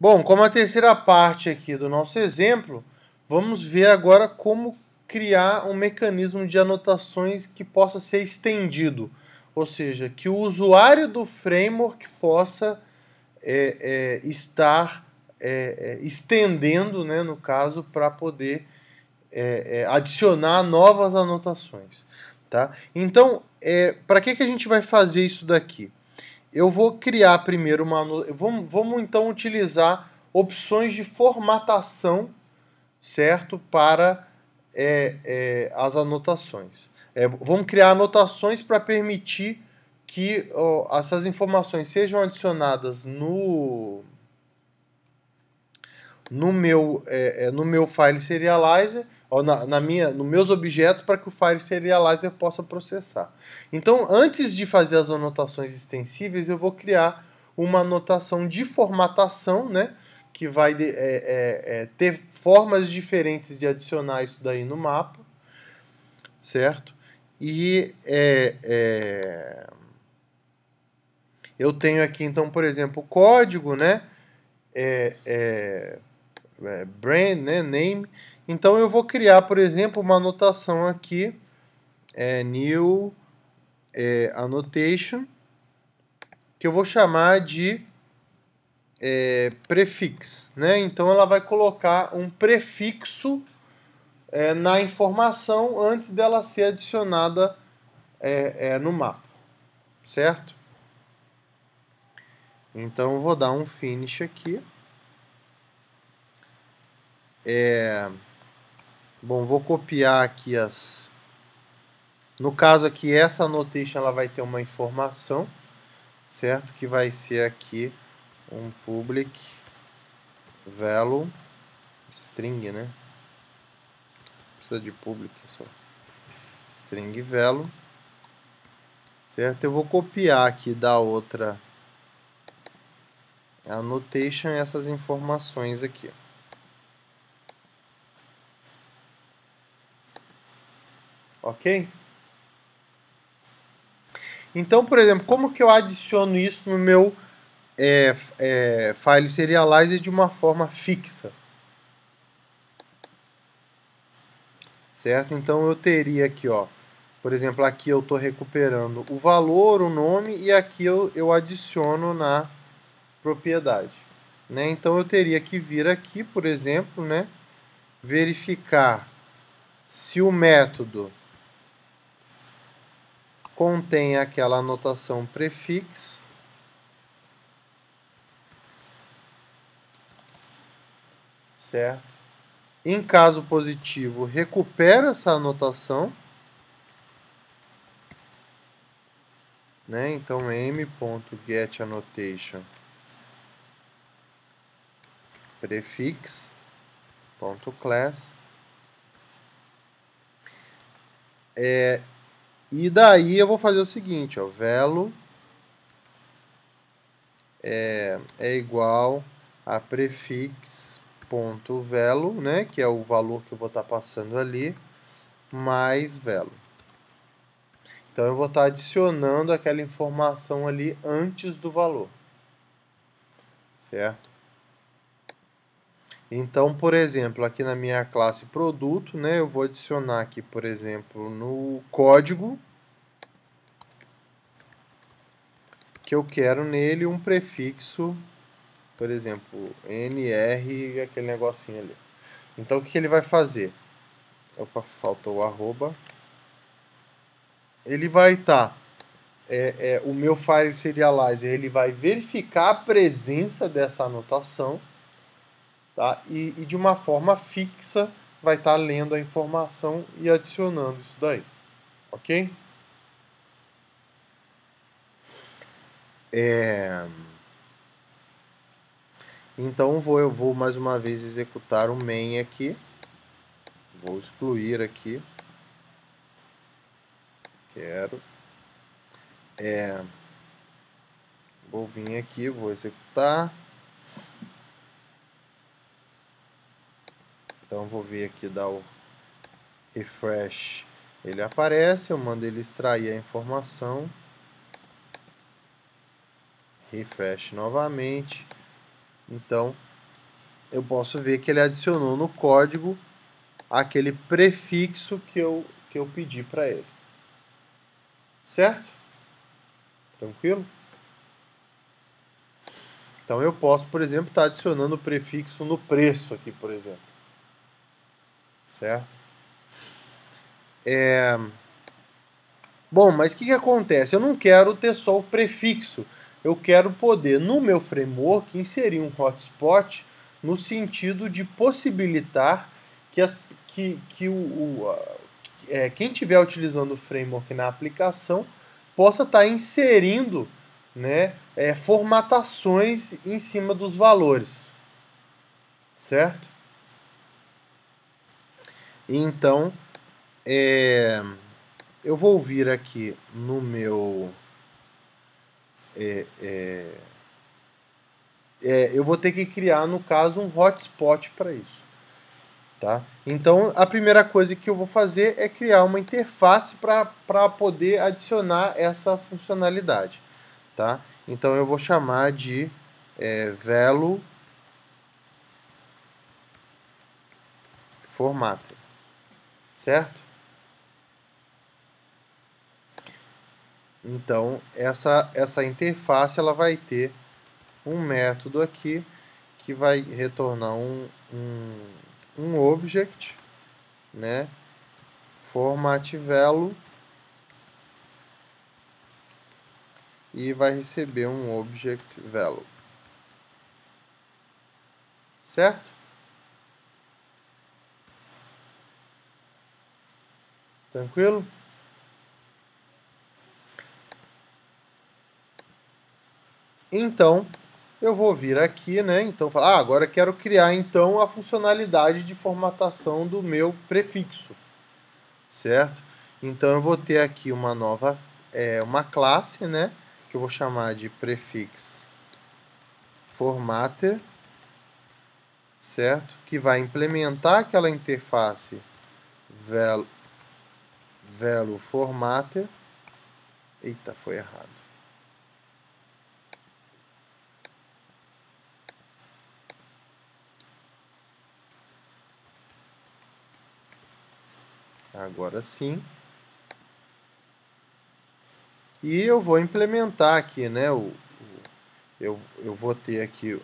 Bom, como a terceira parte aqui do nosso exemplo, vamos ver agora como criar um mecanismo de anotações que possa ser estendido, ou seja, que o usuário do framework possa estar estendendo, né, no caso, para poder adicionar novas anotações. Tá? Então, para que a gente vai fazer isso daqui? Eu vou criar primeiro uma... Vamos então utilizar opções de formatação, certo? Para as anotações. Vamos criar anotações para permitir que essas informações sejam adicionadas no meu file serializer, ou nos meus objetos, para que o file serializer possa processar. Então, antes de fazer as anotações extensíveis, eu vou criar uma anotação de formatação, né, que vai ter formas diferentes de adicionar isso daí no mapa, certo? E eu tenho aqui, então, por exemplo, o código, né, brand, né, name. Então eu vou criar, por exemplo, uma anotação aqui, new annotation, que eu vou chamar de prefix, né? Então ela vai colocar um prefixo na informação antes dela ser adicionada no mapa, certo? Então eu vou dar um finish aqui. Bom, vou copiar aqui as... No caso aqui, essa annotation ela vai ter uma informação, certo? Que vai ser aqui um public value string, né? Precisa de public só. String value, certo? Eu vou copiar aqui da outra annotation essas informações aqui. Ok? Então, por exemplo, como que eu adiciono isso no meu file serializer de uma forma fixa? Certo? Então eu teria aqui, ó, por exemplo, aqui eu estou recuperando o valor, o nome, e aqui eu adiciono na propriedade. Né? Então eu teria que vir aqui, por exemplo, né, verificar se o método contém aquela anotação prefix, certo? Em caso positivo, recupera essa anotação, né? Então m.getAnnotation prefix.class. E daí eu vou fazer o seguinte, ó, value é igual a prefix.value, né, que é o valor que eu vou estar passando ali, mais value. Então eu vou estar adicionando aquela informação ali antes do valor, certo? Então, por exemplo, aqui na minha classe produto, né, eu vou adicionar aqui, por exemplo, no código, que eu quero nele um prefixo, por exemplo, NR, aquele negocinho ali. Então, o que ele vai fazer? Opa, faltou o arroba. Ele vai estar, o meu file serializer, ele vai verificar a presença dessa anotação, tá? E de uma forma fixa vai estar lendo a informação e adicionando isso daí, ok? Então eu vou mais uma vez executar o main aqui, vou excluir aqui, quero, vou vir aqui, vou executar, então vou vir aqui dar o refresh, ele aparece, eu mando ele extrair a informação, refresh novamente, então eu posso ver que ele adicionou no código aquele prefixo que eu pedi para ele. Certo? Tranquilo? Então eu posso, por exemplo, estar adicionando o prefixo no preço aqui, por exemplo. Certo? Bom, mas o que acontece? Eu não quero ter só o prefixo. Eu quero poder, no meu framework, inserir um hotspot no sentido de possibilitar que quem estiver utilizando o framework na aplicação possa estar inserindo, né, formatações em cima dos valores. Certo? Então, eu vou vir aqui no meu... eu vou ter que criar, no caso, um hotspot para isso. Tá? Então, a primeira coisa que eu vou fazer é criar uma interface para poder adicionar essa funcionalidade. Tá? Então, eu vou chamar de Velo Formatter. Certo? Então, essa interface ela vai ter um método aqui que vai retornar um object, né? FormatVelo, e vai receber um object value. Certo? Tranquilo? Então, eu vou vir aqui, né? Então, falar, agora quero criar então a funcionalidade de formatação do meu prefixo. Certo? Então, eu vou ter aqui uma nova, uma classe, né? Que eu vou chamar de prefix formatter, certo? Que vai implementar aquela interface velo formatter. Eita, foi errado. Agora sim. E eu vou implementar aqui, né? Eu vou ter aqui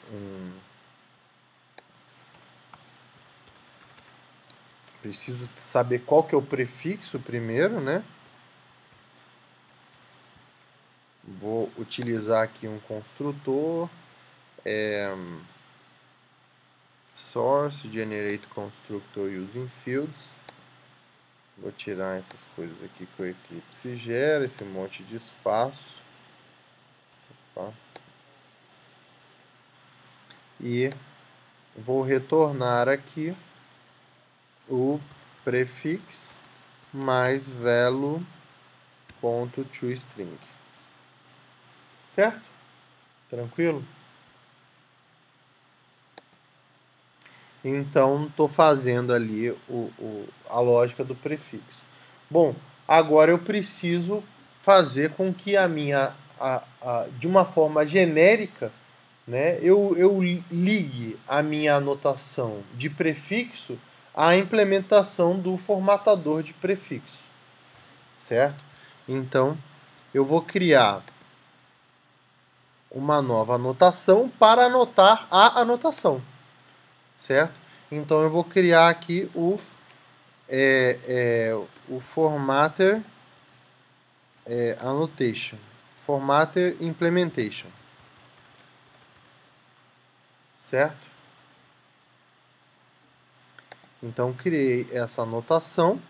preciso saber qual que é o prefixo primeiro, né? Vou utilizar aqui um construtor. Source, generate constructor using fields. Vou tirar essas coisas aqui que o Eclipse gera, esse monte de espaço. Opa. E vou retornar aqui o prefix mais velo.toString. Certo? Tranquilo? Então, estou fazendo ali a lógica do prefixo. Bom, agora eu preciso fazer com que de uma forma genérica, né, eu ligue a minha anotação de prefixo à implementação do formatador de prefixo. Certo? Então, eu vou criar uma nova anotação para anotar a anotação. Certo? Então eu vou criar aqui o formatter annotation, formatter implementation. Certo? Então criei essa anotação,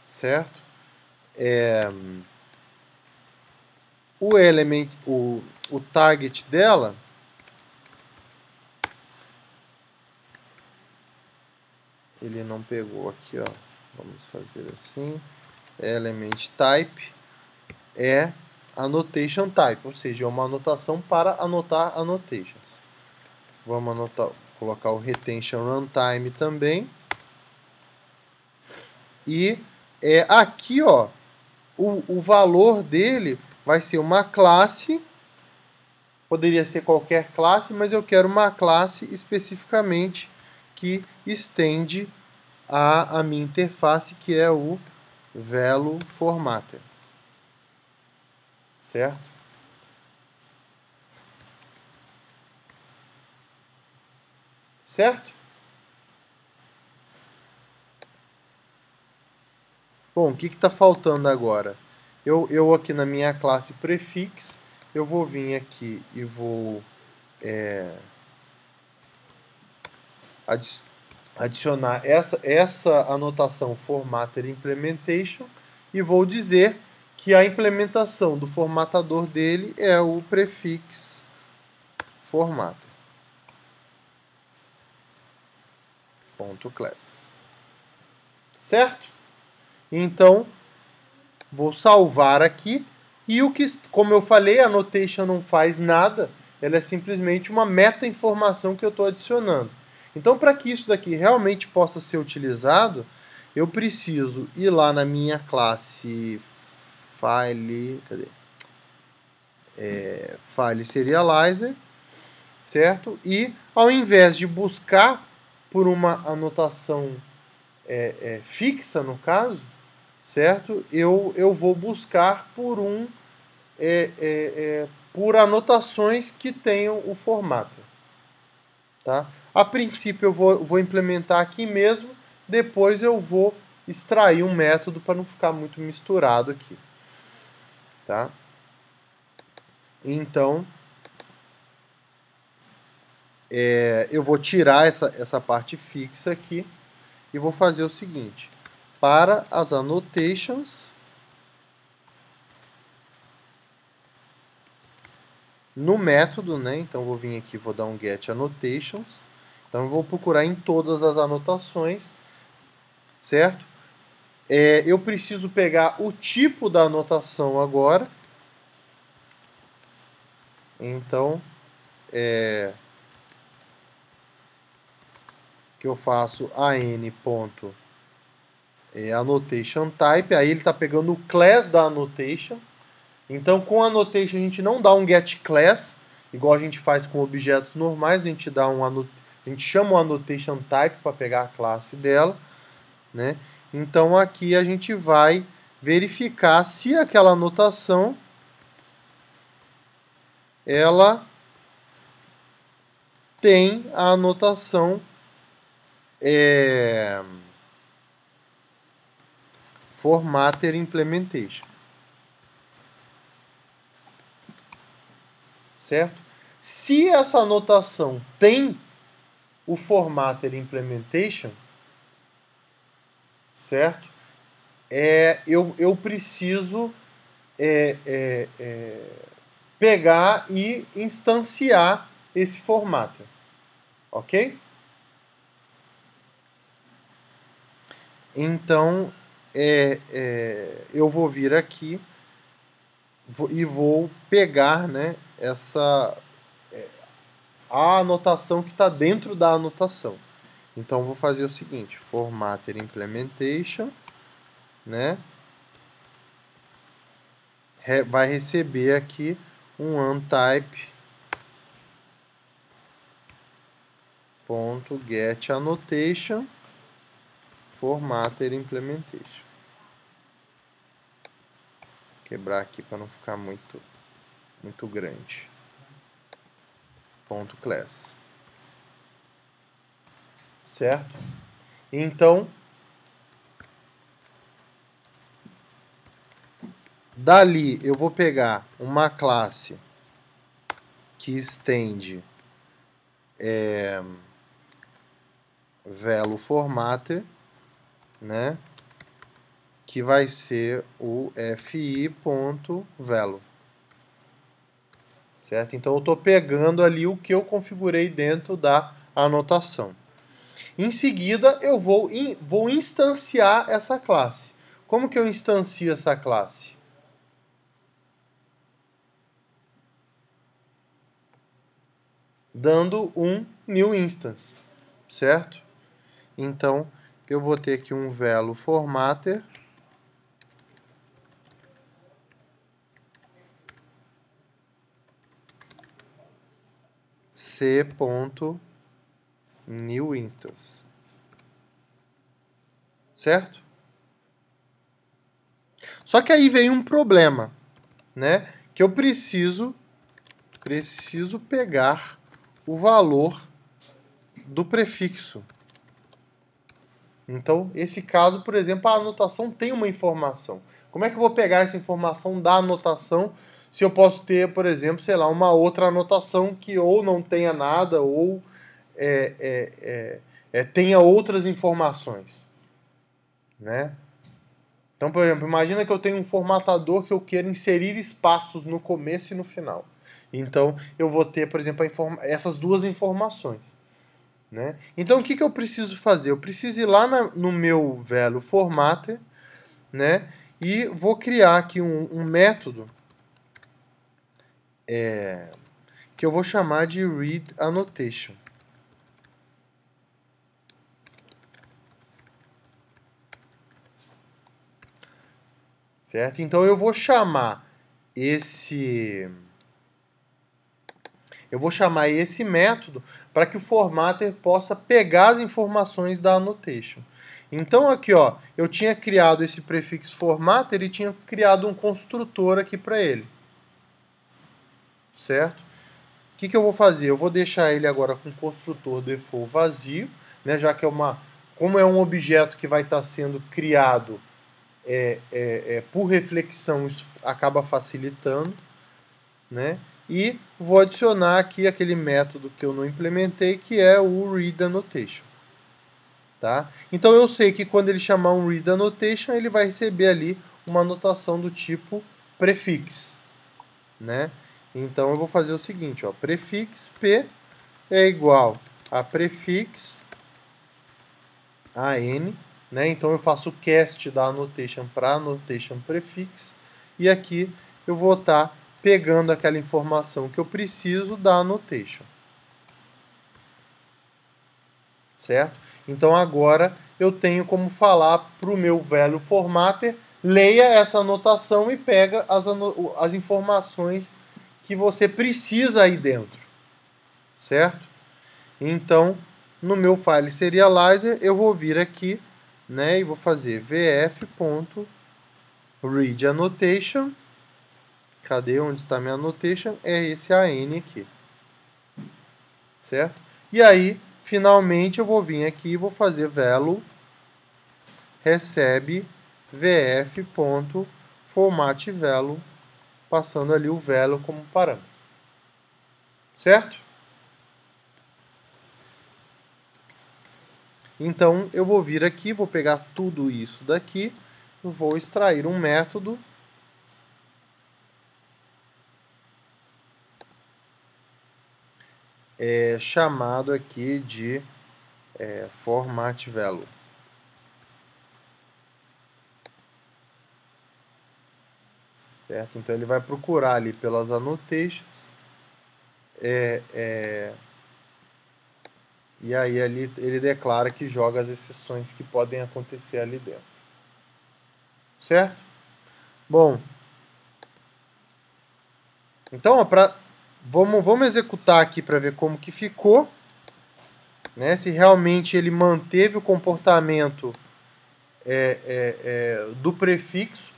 certo? O element, o target dela ele não pegou aqui, ó. Vamos fazer assim. Element type é annotation type, ou seja, é uma anotação para anotar annotations. Vamos colocar o retention runtime também. E aqui, ó, o valor dele vai ser uma classe Poderia ser qualquer classe, mas eu quero uma classe especificamente que estende a minha interface, que é o VeloFormatter. Certo? Certo? Bom, o que está faltando agora? Eu aqui na minha classe prefix, eu vou vir aqui e vou adicionar essa anotação formatter implementation e vou dizer que a implementação do formatador dele é o prefix formatter. .class. Certo? Então, vou salvar aqui. E o que, como eu falei, a annotation não faz nada. Ela é simplesmente uma meta-informação que eu estou adicionando. Então, para que isso daqui realmente possa ser utilizado, eu preciso ir lá na minha classe file, file serializer, certo? E ao invés de buscar por uma anotação fixa, no caso, certo? Eu vou buscar por por anotações que tenham o formato. Tá? A princípio eu vou implementar aqui mesmo, depois eu vou extrair um método para não ficar muito misturado aqui. Tá? Então, eu vou tirar essa parte fixa aqui e vou fazer o seguinte. Para as annotations, no método, né? Então, eu vou vir aqui, vou dar um get annotations. Então, eu vou procurar em todas as anotações, certo? Eu preciso pegar o tipo da anotação agora. Então, que eu faço an.annotation type, aí ele está pegando o class da annotation. Então, com a annotation a gente não dá um get class, igual a gente faz com objetos normais, a gente chama o annotation type para pegar a classe dela, né? Então aqui a gente vai verificar se aquela anotação ela tem a anotação formatter implementation. Certo? Se essa anotação tem o formatter implementation, certo? Eu preciso pegar e instanciar esse formatter. Ok? Então, eu vou vir aqui e vou pegar, né, a anotação que está dentro da anotação. Então, vou fazer o seguinte, formatter implementation, né, vai receber aqui um untype.getAnnotation formatter implementation. Vou quebrar aqui para não ficar muito grande. .class. Certo? Então, dali eu vou pegar uma classe que estende VeloFormatter, né? Que vai ser o fi.velo. Certo? Então eu estou pegando ali o que eu configurei dentro da anotação. Em seguida eu vou instanciar essa classe. Como que eu instancio essa classe? Dando um new instance, certo? Então eu vou ter aqui um VeloFormatter c.new instance. Certo? Só que aí vem um problema, né? Que eu preciso pegar o valor do prefixo. Então, esse caso, por exemplo, a anotação tem uma informação. Como é que eu vou pegar essa informação da anotação se eu posso ter, por exemplo, sei lá, uma outra anotação que ou não tenha nada ou tenha outras informações, né? Então, por exemplo, imagina que eu tenho um formatador que eu quero inserir espaços no começo e no final. Então, eu vou ter, por exemplo, essas duas informações. Né? Então, o que eu preciso fazer? Eu preciso ir lá no meu velho formatter, né? E vou criar aqui um método que eu vou chamar de readAnnotation. Certo? Então, eu vou chamar esse método para que o formatter possa pegar as informações da annotation. Então aqui, ó, eu tinha criado esse prefixo formatter e tinha criado um construtor aqui para ele. Certo? O que eu vou fazer? Eu vou deixar ele agora com o construtor default vazio, né, já que como é um objeto que vai estar sendo criado por reflexão, isso acaba facilitando, né? E vou adicionar aqui aquele método que eu não implementei, que é o readAnnotation. Tá? Então eu sei que quando ele chamar um readAnnotation, ele vai receber ali uma anotação do tipo prefix. Né? Então eu vou fazer o seguinte, ó, prefix p é igual a prefix an, né? Então eu faço o cast da annotation para annotation prefix, e aqui eu vou estar pegando aquela informação que eu preciso da annotation. Certo? Então agora eu tenho como falar para o meu velho formatter, leia essa anotação e pega as informações que você precisa aí dentro. Certo? Então, no meu file serializer, eu vou vir aqui, né, e vou fazer vf.readAnnotation. Cadê onde está minha annotation? É esse AN aqui. Certo? E aí, finalmente, eu vou vir aqui e vou fazer value recebe vf.formatValue, passando ali o value como parâmetro. Certo? Então, eu vou vir aqui, vou pegar tudo isso daqui, vou extrair um método chamado aqui de formatValue. Certo? Então, ele vai procurar ali pelas annotations, e aí ali ele declara que joga as exceções que podem acontecer ali dentro. Certo? Bom, então, vamos executar aqui para ver como que ficou, né? Se realmente ele manteve o comportamento do prefixo,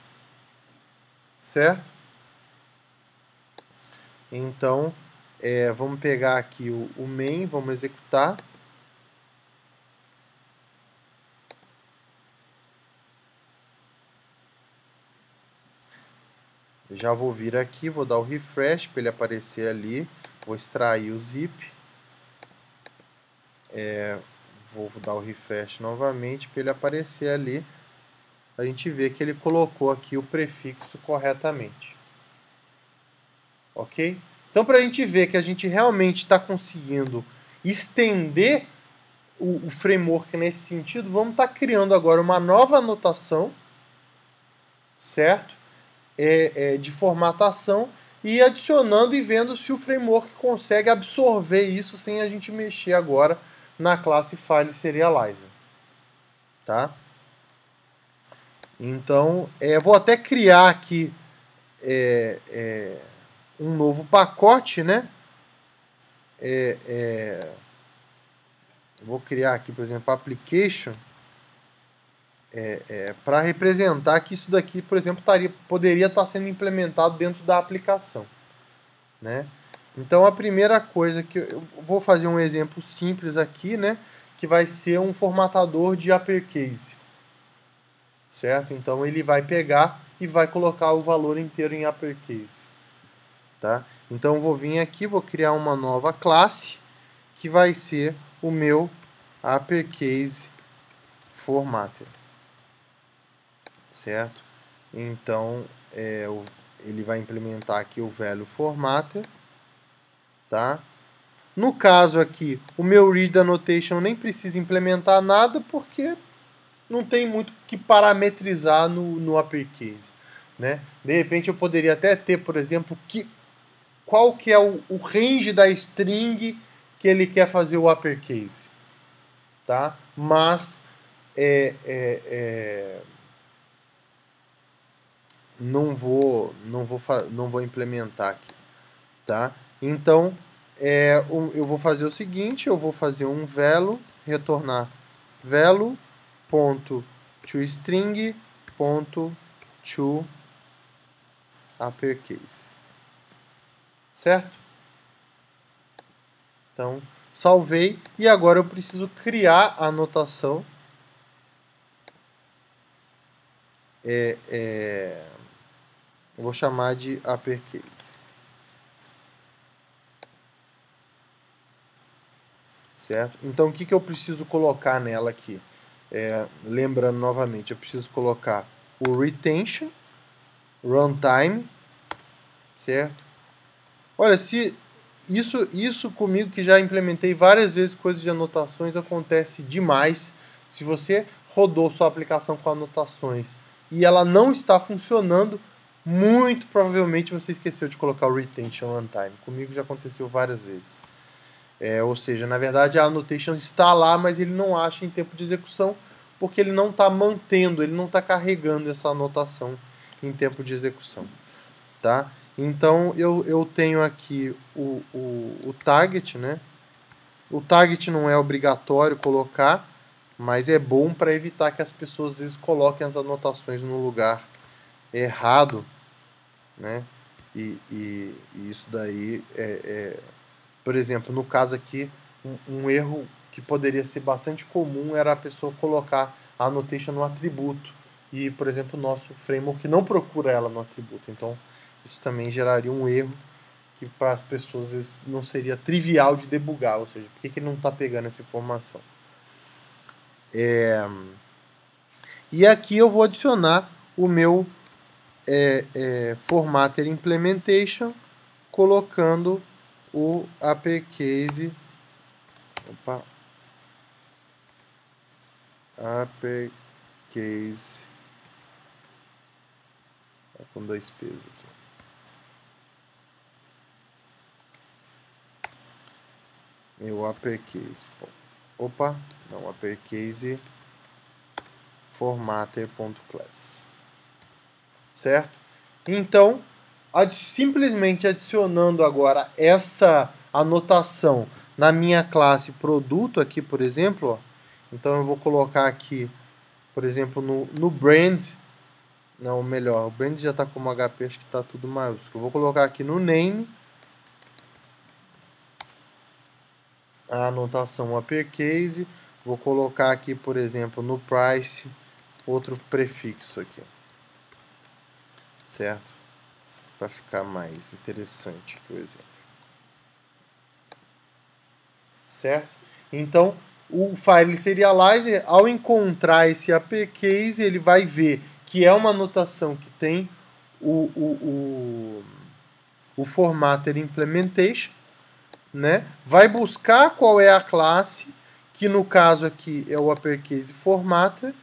certo? Então, vamos pegar aqui o main, vamos executar. Já vou vir aqui, vou dar o refresh para ele aparecer ali. Vou extrair o zip. Vou dar o refresh novamente para ele aparecer ali. A gente vê que ele colocou aqui o prefixo corretamente. Ok? Então, para a gente ver que a gente realmente está conseguindo estender o framework nesse sentido, vamos estar criando agora uma nova anotação, certo? De formatação, e adicionando e vendo se o framework consegue absorver isso sem a gente mexer agora na classe File Serializer. Tá? Então, vou até criar aqui um novo pacote, né? vou criar aqui, por exemplo, application, para representar que isso daqui, por exemplo, poderia estar sendo implementado dentro da aplicação, né? Então, a primeira coisa que eu vou fazer um exemplo simples aqui, né? Que vai ser um formatador de uppercase, certo? Então, ele vai pegar e vai colocar o valor inteiro em uppercase, tá? Então, eu vou vir aqui, vou criar uma nova classe que vai ser o meu uppercase formatter, certo? Então, ele vai implementar aqui o value formatter, tá? No caso aqui, o meu read annotation nem precisa implementar nada porque não tem muito que parametrizar no uppercase, né? De repente eu poderia até ter, por exemplo, qual que é o range da string que ele quer fazer o uppercase, tá? Mas não vou implementar aqui, tá? Então eu vou fazer o seguinte, eu vou fazer um value, retornar value.toString.toUppercase, certo? Então, salvei e agora eu preciso criar a anotação eu vou chamar de uppercase, certo? Então, o que eu preciso colocar nela aqui? Lembrando novamente, eu preciso colocar o retention, runtime, certo? Olha, se isso comigo que já implementei várias vezes coisas de anotações acontece demais. Se você rodou sua aplicação com anotações e ela não está funcionando, muito provavelmente você esqueceu de colocar o retention runtime. Comigo já aconteceu várias vezes. Ou seja, na verdade a annotation está lá, mas ele não acha em tempo de execução porque ele não está mantendo, ele não está carregando essa anotação em tempo de execução, tá? Então eu tenho aqui o target, né? O target não é obrigatório colocar, mas é bom para evitar que as pessoas às vezes coloquem as anotações no lugar errado, né? E isso daí por exemplo, no caso aqui, um erro que poderia ser bastante comum era a pessoa colocar a annotation no atributo. E, por exemplo, o nosso framework não procura ela no atributo. Então, isso também geraria um erro que para as pessoas às vezes, não seria trivial de debugar. Ou seja, por que ele não está pegando essa informação? E aqui eu vou adicionar o meu formatter implementation, colocando o uppercase uppercase com dois P's aqui. Meu uppercase. Opa, não, uppercase formatter.class. Certo? Então, simplesmente adicionando agora essa anotação na minha classe produto aqui, por exemplo, ó, então eu vou colocar aqui, por exemplo, no brand, não, melhor, o brand já está como HP, acho que está tudo maiúsculo. Eu vou colocar aqui no name a anotação uppercase, vou colocar aqui, por exemplo, no price, outro prefixo aqui, certo? Para ficar mais interessante, por exemplo. Certo? Então, o file serializer, ao encontrar esse uppercase, ele vai ver que é uma anotação que tem o formatter implementation, né? Vai buscar qual é a classe, que no caso aqui é o uppercase formatter,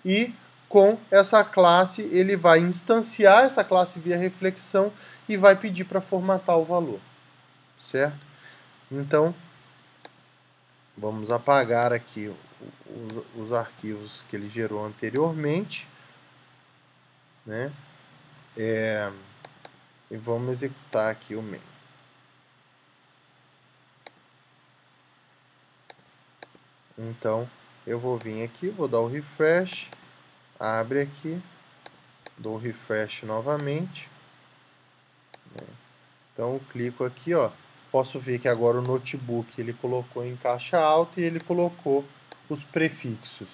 e com essa classe ele vai instanciar essa classe via reflexão e vai pedir para formatar o valor, certo? Então, vamos apagar aqui os arquivos que ele gerou anteriormente, né? E vamos executar aqui o main. Então, eu vou vir aqui, vou dar o refresh, abre aqui, dou o refresh novamente. Então, eu clico aqui, ó, posso ver que agora o notebook ele colocou em caixa alta e ele colocou os prefixos,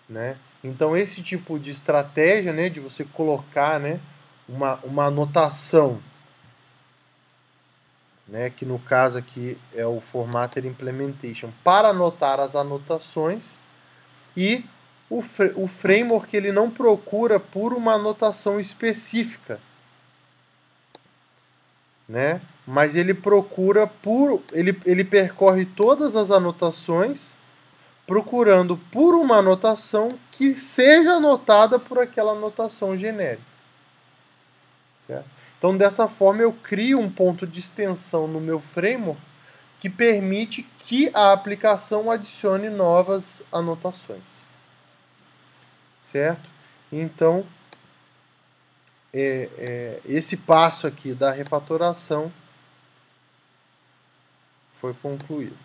né? Então, esse tipo de estratégia, né, de você colocar, né, uma anotação, né, que no caso aqui é o Formatter Implementation, para anotar as anotações, e o framework ele não procura por uma anotação específica, né? Mas ele procura ele percorre todas as anotações procurando por uma anotação que seja anotada por aquela anotação genérica. Certo? Então, dessa forma, eu crio um ponto de extensão no meu framework que permite que a aplicação adicione novas anotações. Certo? Então, esse passo aqui da refatoração foi concluído.